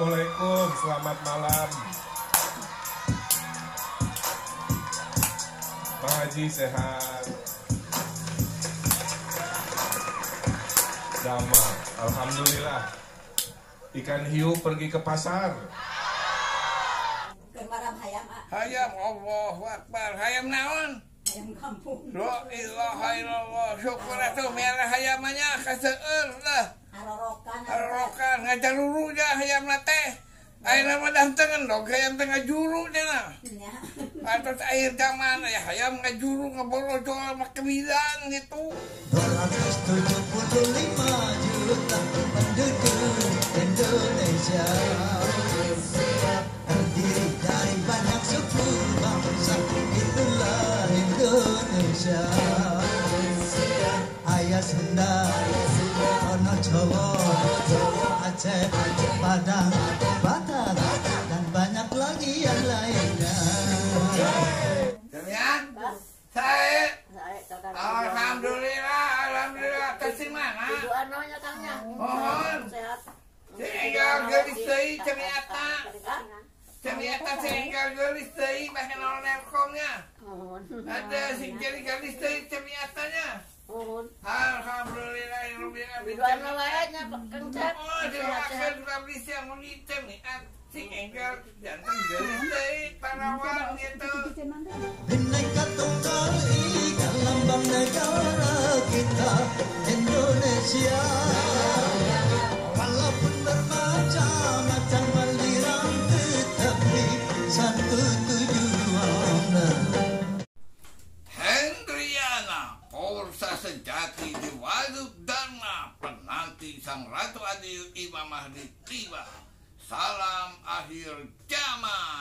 Assalamualaikum, selamat malam. Pak Haji sehat. Dama, alhamdulillah. Ikan hiu pergi ke pasar. Kemaram hayam, Hayam Allahu Akbar. Hayam naon? hayam kampung. La ilaha illallah. Syukur atuh merah hayamannya kaseueur lah. Arokan ngajaluru ja hayam teh. Ayeuna mah dantengan dong hayam teh ngajuru cenah. Ya. Atos air zaman ya hayam ngajuru ngaborojol mah kebidan gitu. 275 juta penduduk Indonesia, terdiri dari banyak suku bangsa, itulah Indonesia. Ayah Sunda, Ono Jawa, Aceh, Padang, Batak, dan banyak lagi yang lainnya. Demian, saya alhamdulillah terima mana? Ibu anonya tangnya. Mohon. Sehat. Sehingga gelis deui ternyata. Ternyata sehingga gelis deui bahan nelkomnya. Mohon. Ada sing jadi gelis deui ternyatanya. Mohon. Alhamdulillahirabbil alamin. Ibu ano wae Kang Cep. Oh, dimakan juga bisa menitem nih. Sing enggal jantan gelis deui parawan gitu. Bineka Tunggal Ika, lambang negara kita Indonesia. Walaupun bermacam-macam aliran, tetapi satu tujuan. Hendriana, Porsa sejati di Waduk Dharma, penanti sang Ratu Adil Imam Mahdi tiba. Salam akhir zaman.